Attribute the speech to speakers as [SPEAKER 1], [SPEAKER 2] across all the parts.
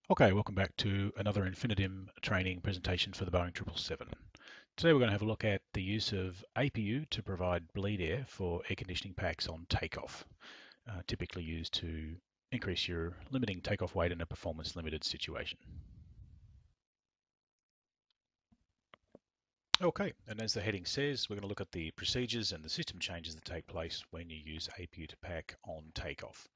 [SPEAKER 1] Okay, welcome back to another Infinitum training presentation for the Boeing 777. Today we're going to have a look at the use of APU to provide bleed air for air conditioning packs on takeoff, typically used to increase your limiting takeoff weight in a performance limited situation. Okay, and as the heading says, we're going to look at the procedures and the system changes that take place when you use APU to pack on takeoff.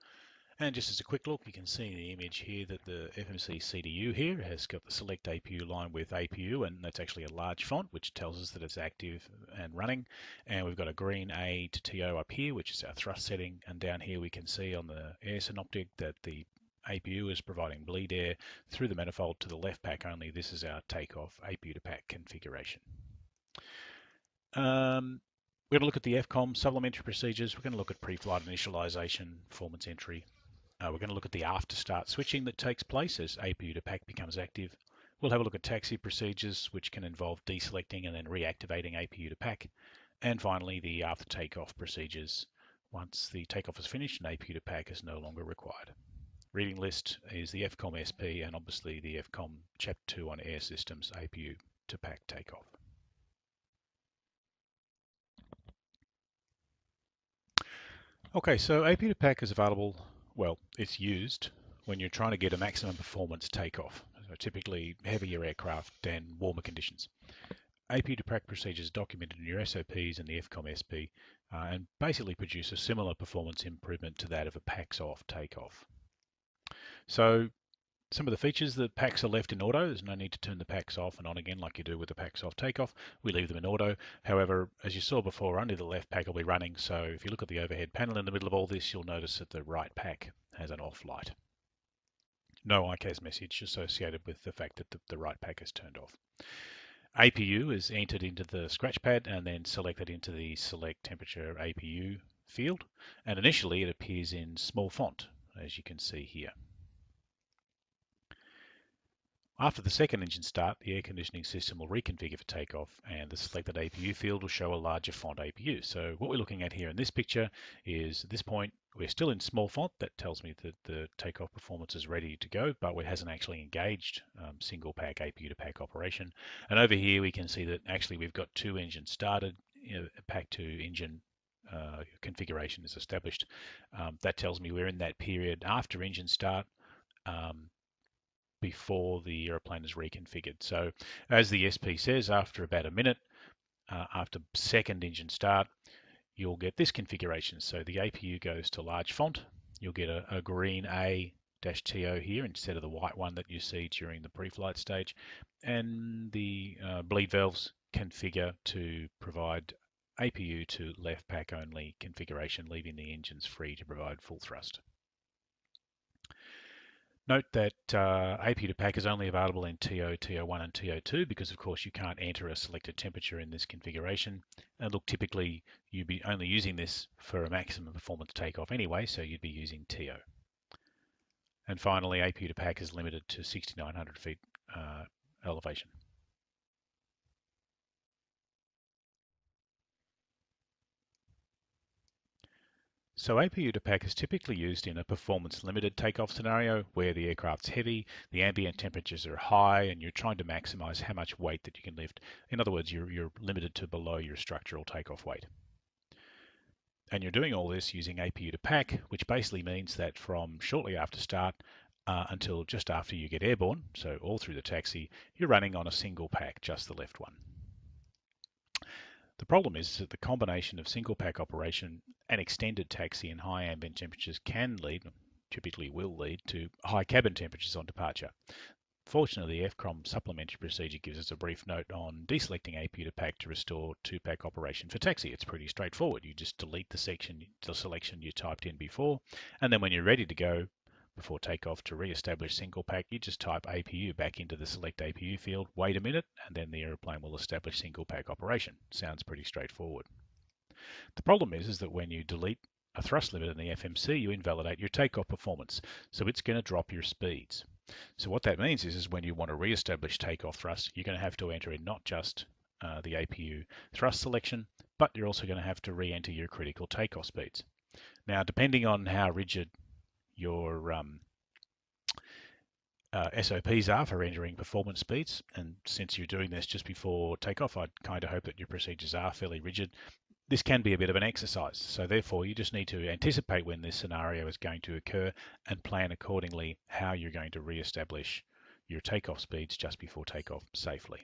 [SPEAKER 1] And just as a quick look, you can see in the image here that the FMC CDU here has got the select APU line with APU, and that's actually a large font, which tells us that it's active and running. And we've got a green A to TO up here, which is our thrust setting. And down here we can see on the air synoptic that the APU is providing bleed air through the manifold to the left pack only. This is our takeoff APU to pack configuration. We're going to look at the FCOM supplementary procedures. We're going to look at pre-flight initialization, performance entry, we're going to look at the after start switching that takes place as APU to pack becomes active. We'll have a look at taxi procedures, which can involve deselecting and then reactivating APU to pack. And finally, the after takeoff procedures once the takeoff is finished and APU to pack is no longer required. Reading list is the FCOM SP and obviously the FCOM Chapter 2 on air systems APU to pack takeoff. Okay, so APU to pack is available, well, it's used when you're trying to get a maximum performance takeoff, so typically heavier aircraft and warmer conditions. APU to pack procedures documented in your SOPs and the FCOM SP and basically produce a similar performance improvement to that of a packs off takeoff. So some of the features, the packs are left in auto. There's no need to turn the packs off and on again like you do with the packs off takeoff. We leave them in auto. However, as you saw before, only the left pack will be running. So if you look at the overhead panel in the middle of all this, you'll notice that the right pack has an off light. No ICAS message associated with the fact that the right pack is turned off. APU is entered into the scratch pad and then selected into the select temperature APU field. And initially it appears in small font, as you can see here. After the second engine start, the air conditioning system will reconfigure for takeoff and the selected APU field will show a larger font APU. So what we're looking at here in this picture is at this point, we're still in small font. That tells me that the takeoff performance is ready to go, but it hasn't actually engaged single pack APU to pack operation. And over here, we can see that actually we've got two engines started, pack 2 engine configuration is established. That tells me we're in that period after engine start. Before the aeroplane is reconfigured. So as the SP says, after about a minute, after second engine start, you'll get this configuration. So the APU goes to large font. You'll get a green A-TO here instead of the white one that you see during the pre-flight stage. And the bleed valves configure to provide APU to left pack only configuration, leaving the engines free to provide full thrust. Note that APU to pack is only available in TO, TO1 and TO2 because of course you can't enter a selected temperature in this configuration. And look, typically you'd be only using this for a maximum performance takeoff anyway, so you'd be using TO. And finally, APU to pack is limited to 6,900 feet elevation. So APU to pack is typically used in a performance limited takeoff scenario where the aircraft's heavy, the ambient temperatures are high, and you're trying to maximize how much weight that you can lift. In other words, you're limited to below your structural takeoff weight. And you're doing all this using APU to pack, which basically means that from shortly after start until just after you get airborne, so all through the taxi, you're running on a single pack, just the left one. The problem is that the combination of single pack operation and extended taxi and high ambient temperatures can lead, typically will lead, to high cabin temperatures on departure. Fortunately, the FCOM supplementary procedure gives us a brief note on deselecting APU to pack to restore two-pack operation for taxi. It's pretty straightforward. You just delete the selection you typed in before, and then when you're ready to go, before takeoff to re-establish single pack, you just type APU back into the select APU field, wait a minute, and then the aeroplane will establish single pack operation. Sounds pretty straightforward. The problem is that when you delete a thrust limit in the FMC, you invalidate your takeoff performance. So it's going to drop your speeds. So what that means is when you want to re-establish takeoff thrust, you're going to have to enter in not just the APU thrust selection, but you're also going to have to re-enter your critical takeoff speeds. Now, depending on how rigid your SOPs are for entering performance speeds. And since you're doing this just before takeoff, I'd kind of hope that your procedures are fairly rigid. This can be a bit of an exercise. So therefore, you just need to anticipate when this scenario is going to occur and plan accordingly how you're going to re-establish your takeoff speeds just before takeoff safely.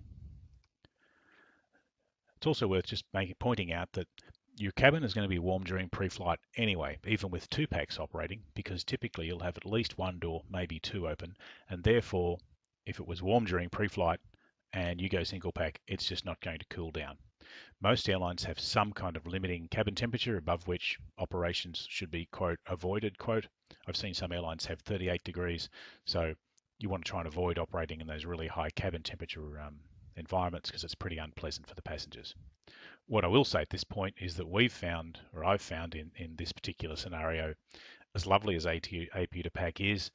[SPEAKER 1] It's also worth just pointing out that your cabin is going to be warm during pre-flight anyway, even with two packs operating, because typically you'll have at least one door, maybe two open, and therefore, if it was warm during pre-flight and you go single pack, it's just not going to cool down. Most airlines have some kind of limiting cabin temperature above which operations should be, quote, avoided, quote. I've seen some airlines have 38 degrees, so you want to try and avoid operating in those really high cabin temperature environments because it's pretty unpleasant for the passengers. What I will say at this point is that I've found in this particular scenario, as lovely as APU to pack is,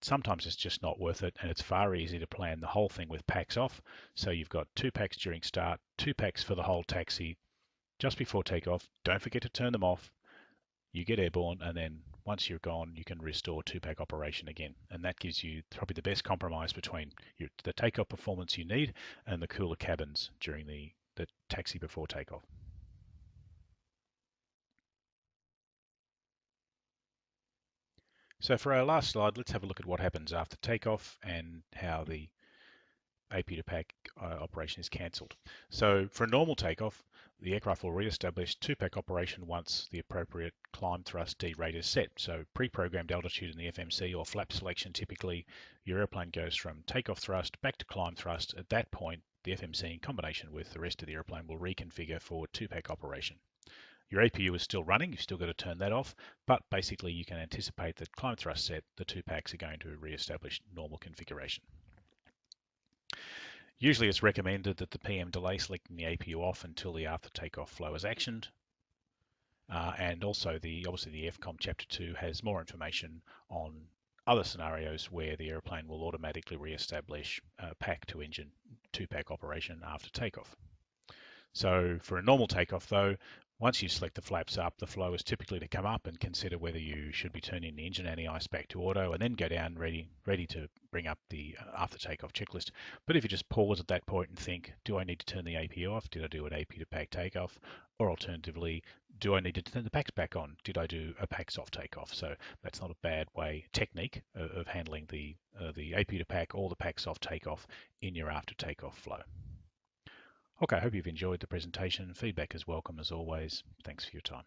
[SPEAKER 1] sometimes it's just not worth it, and it's far easier to plan the whole thing with packs off. So you've got two packs during start, two packs for the whole taxi just before takeoff. Don't forget to turn them off. You get airborne, and then once you're gone, you can restore two-pack operation again. And that gives you probably the best compromise between the takeoff performance you need and the cooler cabins during the taxi before takeoff. So for our last slide, let's have a look at what happens after takeoff and how the APU to pack operation is cancelled. So for a normal takeoff, the aircraft will re-establish two-pack operation once the appropriate climb thrust D rate is set. So pre-programmed altitude in the FMC or flap selection, typically your airplane goes from takeoff thrust back to climb thrust. At that point, the FMC in combination with the rest of the airplane will reconfigure for two-pack operation. Your APU is still running, you've still got to turn that off, but basically you can anticipate that climb thrust set, the two packs are going to re-establish normal configuration. Usually it's recommended that the PM delay selecting the APU off until the after takeoff flow is actioned. And also obviously the FCOM Chapter 2 has more information on other scenarios where the airplane will automatically re-establish pack to engine two-pack operation after takeoff. So for a normal takeoff though, once you select the flaps up, the flow is typically to come up and consider whether you should be turning the engine anti-ice back to auto and then go down ready to bring up the after takeoff checklist. But if you just pause at that point and think, do I need to turn the APU off? Did I do an APU to pack takeoff? Or alternatively, do I need to turn the packs back on? Did I do a packs off takeoff? So that's not a bad technique of handling the APU to pack or the packs off takeoff in your after takeoff flow. Okay, I hope you've enjoyed the presentation. Feedback is welcome as always. Thanks for your time.